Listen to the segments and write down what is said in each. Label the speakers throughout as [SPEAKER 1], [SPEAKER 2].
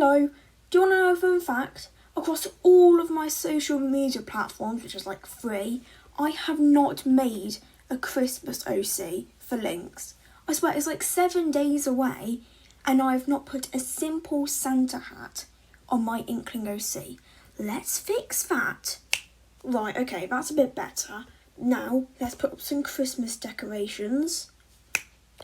[SPEAKER 1] Hello, do you want to know a fun fact? Across all of my social media platforms, which is like 3, I have not made a Christmas OC for links. I swear it's like 7 days away and I've not put a simple Santa hat on my Inkling OC. Let's fix that. Right, okay, that's a bit better. Now, let's put up some Christmas decorations.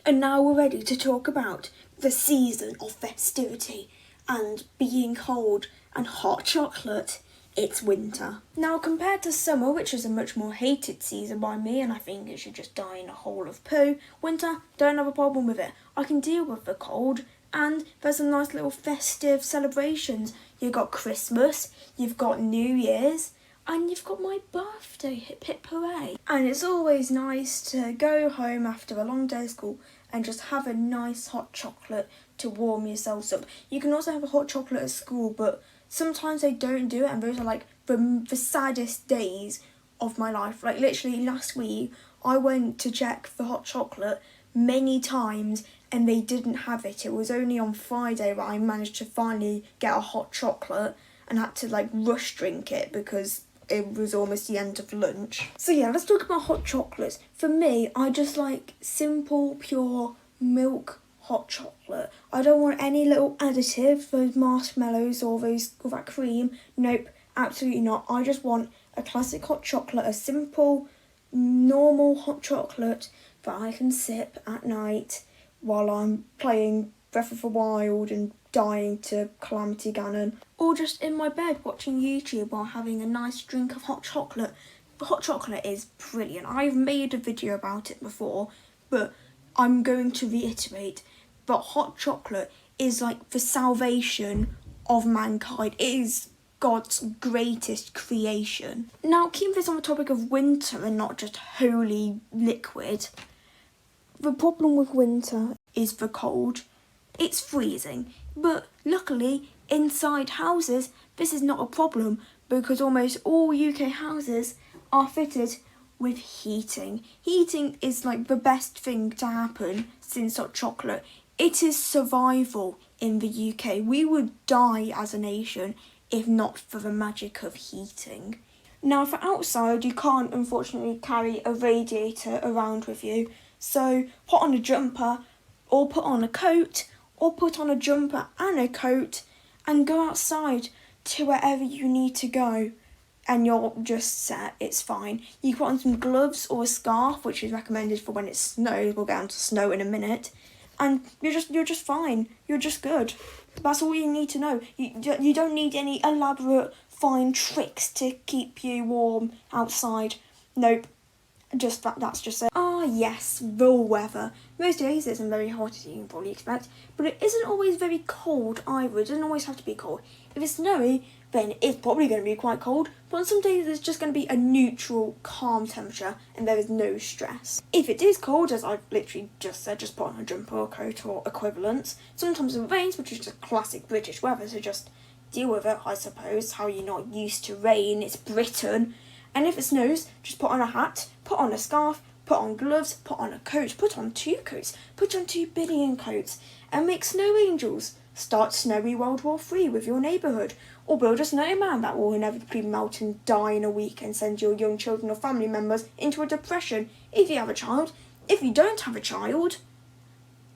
[SPEAKER 1] And now we're ready to talk about the season of festivity and being cold and hot chocolate. It's winter. Now, compared to summer, which is a much more hated season by me, and I think it should just die in a hole of poo, winter, don't have a problem with it. I can deal with the cold, and there's some nice little festive celebrations. You've got Christmas, you've got New Year's, and you've got my birthday, hip hip hooray. And it's always nice to go home after a long day of school and just have a nice hot chocolate to warm yourselves up. You can also have a hot chocolate at school, but sometimes they don't do it, and those are like the saddest days of my life. Like literally last week, I went to check for hot chocolate many times and they didn't have it. It was only on Friday that I managed to finally get a hot chocolate and had to like rush drink it because it was almost the end of lunch. So yeah, let's talk about hot chocolates. For me, I just like simple, pure milk hot chocolate. I don't want any little additive, those marshmallows or that cream. Nope, absolutely not. I just want a classic hot chocolate, a simple, normal hot chocolate that I can sip at night while I'm playing Breath of the Wild and dying to Calamity Ganon, or just in my bed watching YouTube while having a nice drink of hot chocolate. Hot chocolate is brilliant. I've made a video about it before, but I'm going to reiterate that hot chocolate is like the salvation of mankind. It is God's greatest creation. Now, keep this on the topic of winter and not just holy liquid. The problem with winter is the cold. It's freezing, but luckily inside houses this is not a problem because almost all UK houses are fitted with heating. Heating is like the best thing to happen since hot chocolate. It is survival in the UK. We would die as a nation if not for the magic of heating. Now for outside, you can't unfortunately carry a radiator around with you, so put on a jumper or put on a coat or put on a jumper and a coat and go outside to wherever you need to go and you're just set. It's fine. You can put on some gloves or a scarf, which is recommended for when it snows. We'll get on to snow in a minute. And you're just fine. You're just good. That's all you need to know. You don't need any elaborate fine tricks to keep you warm outside. Nope. Just that's just it. Ah yes, the weather. Most days it isn't very hot as you can probably expect, but it isn't always very cold either. It doesn't always have to be cold. If it's snowy, then it's probably going to be quite cold, but on some days it's just going to be a neutral, calm temperature and there is no stress. If it is cold, as I've literally just said, just put on a jumper or coat or equivalents. Sometimes it rains, which is just classic British weather, so just deal with it, I suppose. How you're not used to rain, it's Britain. And if it snows, just put on a hat, put on a scarf, put on gloves, put on a coat, put on 2 coats, put on 2 billion coats, and make snow angels. Start Snowy World War III with your neighbourhood, or build a snowman that will inevitably melt and die in a week and send your young children or family members into a depression if you have a child. If you don't have a child,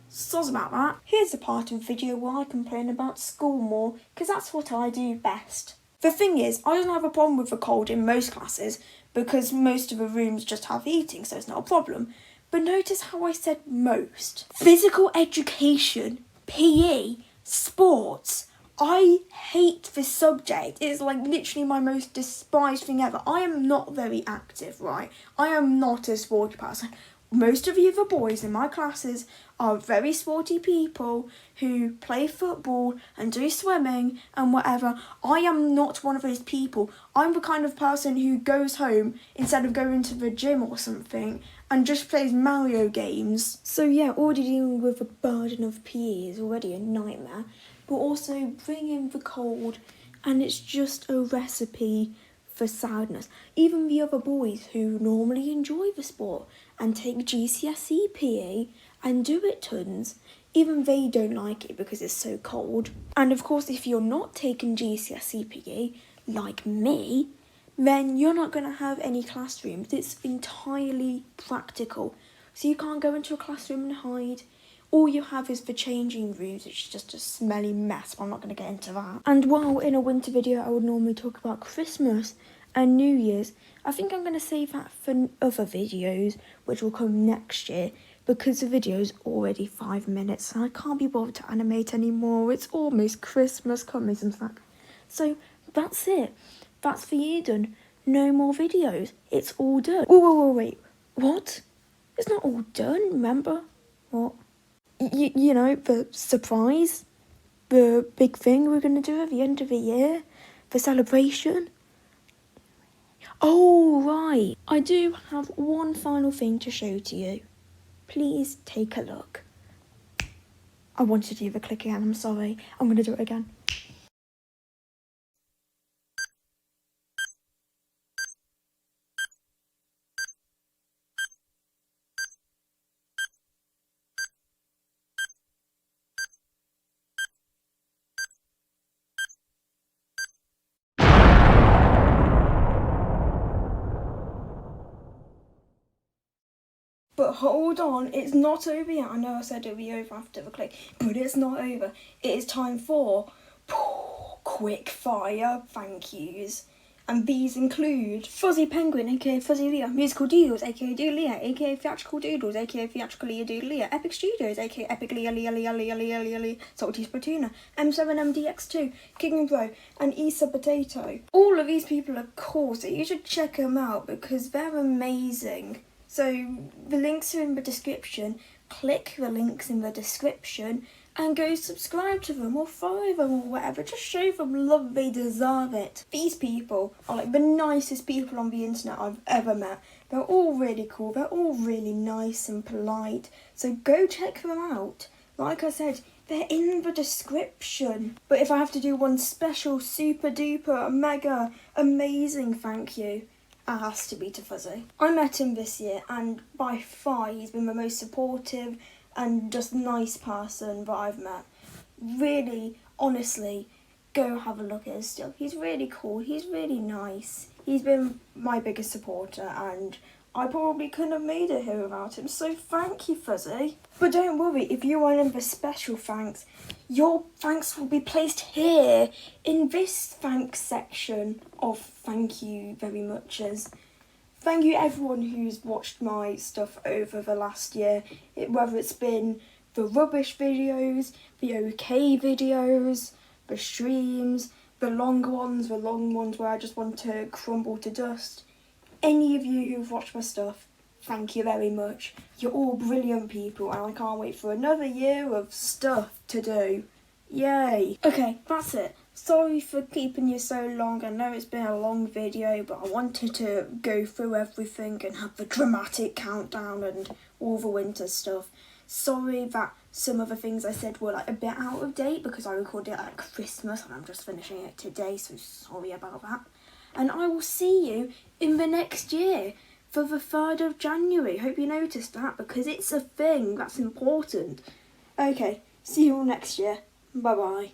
[SPEAKER 1] soz about that. Here's the part of the video where I complain about school more, because that's what I do best. The thing is, I don't have a problem with the cold in most classes because most of the rooms just have heating, so it's not a problem. But notice how I said most. Physical education, PE, sports. I hate this subject. It's like literally my most despised thing ever. I am not very active, right? I am not a sporty person. Most of the other boys in my classes are very sporty people who play football and do swimming and whatever. I am not one of those people. I'm the kind of person who goes home instead of going to the gym or something and just plays Mario games. So yeah, already dealing with the burden of PE is already a nightmare. But also bring in the cold and it's just a recipe for sadness. Even the other boys who normally enjoy the sport and take GCSE PE and do it tons, Even they don't like it because it's so cold. And of course, if you're not taking GCSE PE, like me, then you're not going to have any classrooms. It's entirely practical. So you can't go into a classroom and hide. All you have is the changing rooms, which is just a smelly mess, but I'm not going to get into that. And while in a winter video I would normally talk about Christmas and New Year's, I think I'm going to save that for other videos, which will come next year, because the video's already 5 minutes and I can't be bothered to animate anymore. It's almost Christmas coming, in fact. So that's it. That's the year done. No more videos. It's all done. Wait. What? It's not all done, remember? What? You know, the surprise, the big thing we're going to do at the end of the year, the celebration. Oh, right. I do have one final thing to show to you. Please take a look. I wanted to do the click again, I'm sorry. I'm going to do it again. But hold on, it's not over yet. I know I said it'll be over after the click, but it's not over. It is time for quick fire thank yous. And these include Fuzzy Penguin, aka Fuzzy Leah, Musical Doodles, aka Doodle Leah, aka Theatrical Doodles, aka Theatrical Leah Doodle Leah, Epic Studios, aka Epic Leah, Salty Splatoona, M7MDX2, King and Bro, and Issa Potato. All of these people are cool, so you should check them out because they're amazing. So the links are in the description. Click the links in the description and go subscribe to them or follow them or whatever. Just show them love, they deserve it. These people are like the nicest people on the internet I've ever met. They're all really cool, they're all really nice and polite. So go check them out. Like I said, they're in the description. But if I have to do one special super duper mega amazing thank you, it has to be to Fuzzy. I met him this year and by far he's been the most supportive and just nice person that I've met. Really, honestly, go have a look at his stuff. He's really cool, he's really nice. He's been my biggest supporter and I probably couldn't have made it here without him, so thank you, Fuzzy. But don't worry, if you want the special thanks, your thanks will be placed here in this thanks section of thank you very muches. Thank you everyone who's watched my stuff over the last year, whether it's been the rubbish videos, the okay videos, the streams, the long ones where I just want to crumble to dust. Any of you who've watched my stuff, thank you very much. You're all brilliant people and I can't wait for another year of stuff to do. Yay! Okay, that's it. Sorry for keeping you so long. I know it's been a long video, but I wanted to go through everything and have the dramatic countdown and all the winter stuff. Sorry that some of the things I said were like a bit out of date because I recorded it at Christmas and I'm just finishing it today, so sorry about that. And I will see you in the next year for the 3rd of January. Hope you noticed that because it's a thing that's important. Okay, see you all next year. Bye bye.